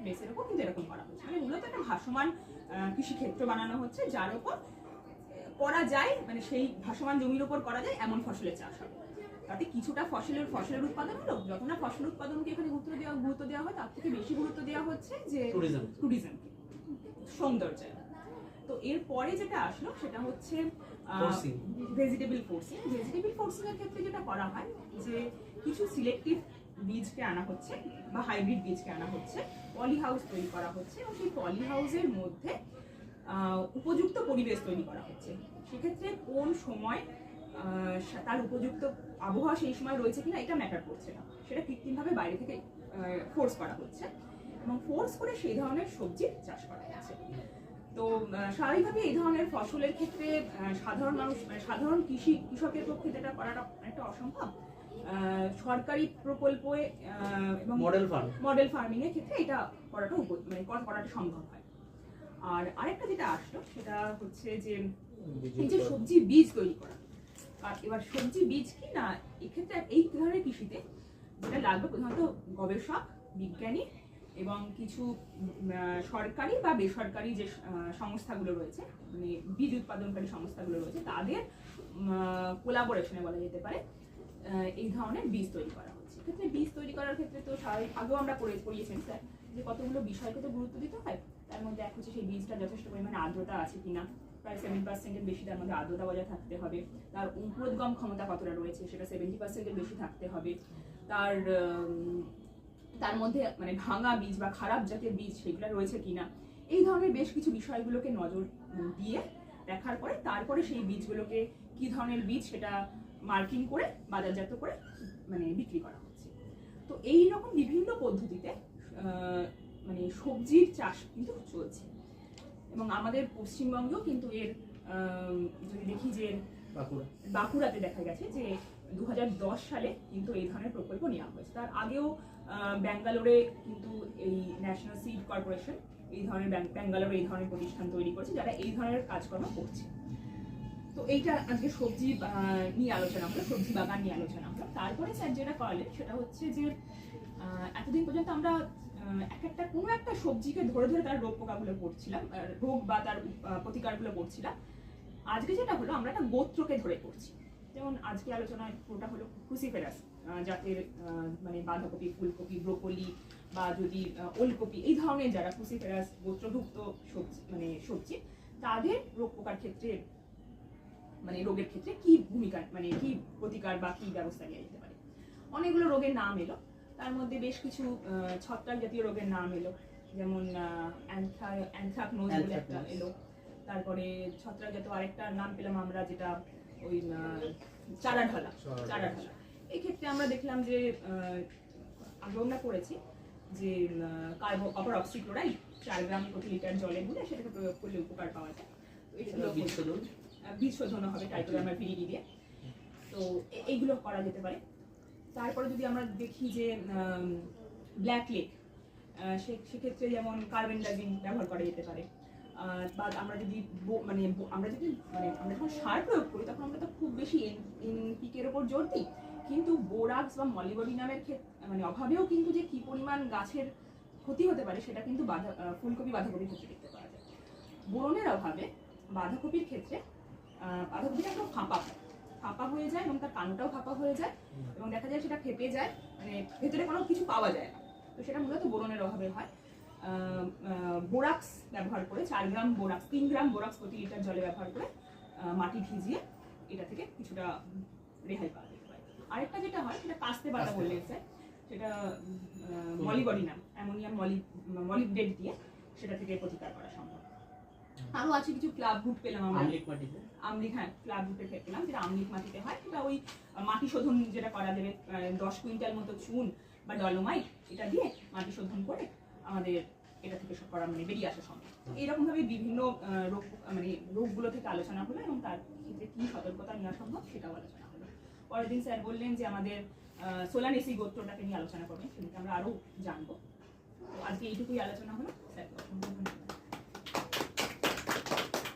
বেসের উপর কিন্তু এরকম করা হচ্ছে, মানে মূলত একটা ভাসমান কৃষিক্ষেত্র বানানো হচ্ছে যার উপর করা যায়, মানে সেই ভাসমান জমির উপর করা যায় এমন ফসলের চাষ হবে। তাতে কিছুটা ফসলের উৎপাদন হলো, যত না ফসল উৎপাদনকে এখানে গুরুত্ব দেওয়া হয় তার থেকে বেশি গুরুত্ব দেওয়া হচ্ছে যে ট্যুরিজমকে, সৌন্দর্য। তো এরপরে যেটা আসলো সেটা হচ্ছে ভেজিটেবল ফোর্সিং। ভেজিটেবল ফোর্সিং এর ক্ষেত্রে যেটা করা হয় যে কিছু সিলেক্টিভ বীজকে আনা হচ্ছে বা হাইব্রিড বীজকে আনা হচ্ছে, পলি হাউস তৈরি করা হচ্ছে এবং সেই পলি হাউসের মধ্যে উপযুক্ত পরিবেশ তৈরি করা হচ্ছে। সেক্ষেত্রে কোন সময় তার উপযুক্ত আবহাওয়া সেই সময় রয়েছে কিনা এটা ম্যাটার করছে না, সেটা কৃত্রিমভাবে বাইরে থেকে ফোর্স করা হচ্ছে এবং ফোর্স করে সেই ধরনের সবজি চাষ করা হচ্ছে। তো স্বাভাবিকভাবে এই ধরনের ফসলের ক্ষেত্রে সাধারণ কৃষকের পক্ষে যেটা করাটা একটা অসম্ভব, সরকারি প্রকল্পে এবং মডেল ফার্মিং এর ক্ষেত্রে এটা করাটা সম্ভব হয়। আর আরেকটা যেটা আসলো সেটা হচ্ছে যে এই যে সবজি বীজ তৈরি করা। আর এবার সবজি বীজ কি না, এক্ষেত্রে এই ধরনের কৃষিতে যেটা লাগবে প্রধানত গবেষক, বিজ্ঞানী এবং কিছু সরকারি বা বেসরকারি যে সংস্থাগুলো রয়েছে, মানে বীজ উৎপাদনকারী সংস্থাগুলো রয়েছে, তাদের কোলাবোরেশনে বলা যেতে পারে এই ধরনের বীজ তৈরি করা হচ্ছে। এক্ষেত্রে বীজ তৈরি করার ক্ষেত্রে তো স্বাভাবিক আগেও আমরা করিয়েছেন স্যার যে কতগুলো বিষয়কে তো গুরুত্ব দিতে হয়। তার মধ্যে এক হচ্ছে সেই বীজটা যথেষ্ট পরিমাণে আর্দ্রতা আছে কিনা, প্রায় 7% বেশি তার মধ্যে আর্দ্রতা বজায় থাকতে হবে। তার অঙ্কুরোদ্গম ক্ষমতা কতটা রয়েছে সেটা 70% বেশি থাকতে হবে। তার মধ্যে মানে ভাঙা বীজ বা খারাপ জাতের বীজ সেগুলো রয়েছে কিনা, এই ধরনের বেশ কিছু বিষয়গুলোকে নজর দিয়ে দেখার পরে তারপরে সেই বীজগুলোকে কি ধরনের বীজ সেটা মার্কিং করে বাজারজাত করে মানে বিক্রি করা হচ্ছে। তো এই রকম বিভিন্ন পদ্ধতিতে মানে সবজির চাষ কিন্তু চলছে এবং আমাদের পশ্চিমবঙ্গেও কিন্তু এর যদি দেখি যে বাঁকুড়াতে দেখা গেছে যে 2010 সালে কিন্তু এই ধরনের প্রকল্প নেওয়া হয়েছে। তার আগেও ব্যাঙ্গালোরে কিন্তু এই ন্যাশনাল সিড কর্পোরেশন ব্যাঙ্গালোরে এই ধরনের প্রতিষ্ঠান তৈরি করেছে যারা এই ধরনের কাজকর্ম করছে। তো এইটা আজকে সবজি নিয়ে আলোচনা হলো, সবজি বাগান নিয়ে আলোচনা হলো। তারপরে স্যার যেটা করালেন সেটা হচ্ছে যে এতদিন পর্যন্ত আমরা কোনো একটা সবজিকে ধরে ধরে তার রোগ পোকাগুলো পড়ছিলাম, রোগ বা তার প্রতিকারগুলো পড়ছিলাম। আজকে যেটা হলো আমরা একটা গোত্রকে ধরে পড়ছি। যেমন আজকে আলোচনায় পুরোটা হলো ক্রুসিফেরাস জাতের মানে বাঁধাকপি, ফুলকপি, ব্রোকলি বা যদি ওলকপি, এই ধরনের যারা ক্রুসিফেরাস গোত্রভুক্ত সবজি তাদের রোগ পোকার ক্ষেত্রে মানে রোগের ক্ষেত্রে কি ভূমিকা, মানে কি প্রতিকার বা কি ব্যবস্থা নেওয়া যেতে পারে। অনেকগুলো রোগের নাম এলো, তার মধ্যে বেশ কিছু ছত্রাক জাতীয় রোগের নাম এলো, যেমন অ্যানথ্রাকনোজ বলে একটা এলো। তারপরে ছত্রাক জাতীয় আরেকটা নাম পেলাম আমরা যেটা ওই চারা ঢালা। এই ক্ষেত্রে আমরা দেখলাম যে আগে আমরা করেছি যে কপার অক্সিক্লোরাইড 4 গ্রাম প্রতি লিটার জলে গুলে সেটাকে প্রয়োগ করলে উপকার পাওয়া যায়। বীজ শোধন হবে টাইকোডার্মা ভিরিডি দিয়ে। তো এইগুলো করা যেতে পারে। তারপরে যদি আমরা দেখি যে ব্ল্যাক লেগ, সেক্ষেত্রে যেমন কার্বেন্ডাজিম ব্যবহার করা যেতে পারে। বা আমরা যখন সার প্রয়োগ করি তখন আমরা তো খুব বেশি এনপিকের ওপর জোর দিই, কিন্তু বোরাক্স বা মলিবডিনামের মানে অভাবেও কিন্তু যে কি পরিমাণ গাছের ক্ষতি হতে পারে সেটা কিন্তু ফুলকপি বাঁধাকপির ক্ষেত্রে দেখতে পাওয়া যায়। বোরনের অভাবে বাঁধাকপির ক্ষেত্রে বাঁধাকপিটা একদম ফাঁপা হয়ে যায় এবং তার কাণ্ডটাও ফাঁপা হয়ে যায় এবং দেখা যায় সেটা ফেপে যায়, মানে ভেতরে কোনো কিছু পাওয়া যায় না। তো সেটা মূলত বোরনের অভাবে হয়। বোরাক্স ব্যবহার করে 4 গ্রাম বোরাক্স 3 গ্রাম বোরাক্স প্রতি লিটার জলে ব্যবহার করে মাটি ভিজিয়ে এটা থেকে কিছুটা রেহাই পাওয়া যেতে পারে। আরেকটা যেটা হয় সেটা কাস্তে পাতা বললে স্যার, সেটা মলিবডিনাম অ্যামোনিয়াম মলিবডেট দিয়ে সেটা থেকে প্রতিকার করা সম্ভব। আরো আছে কিছু ক্লাব রুট পেলাম আমরা আমলিক, হ্যাঁ ক্লাব রুটে পেলাম যেটা আমলিক মাটিতে হয়। সেটা ওই মাটি শোধন যেটা করা যাবে 10 কুইন্টাল মতো চুন বা ডলোমাইট এটা দিয়ে মাটি শোধন করে আমাদের এটা থেকে করা মানে বেরিয়ে আসা সম্ভব। তো এইরকম ভাবে বিভিন্ন রোগগুলো থেকে আলোচনা হলো এবং তার ক্ষেত্রে কি সতর্কতা নেওয়া সম্ভব সেটাও আলোচনা হলো। পরের দিন স্যার বললেন যে আমাদের সোলানেসি গোত্রটাকে নিয়ে আলোচনা করবেন, সেটাকে আমরা আরো জানবো। তো আজকে এইটুকুই আলোচনা হলো স্যার।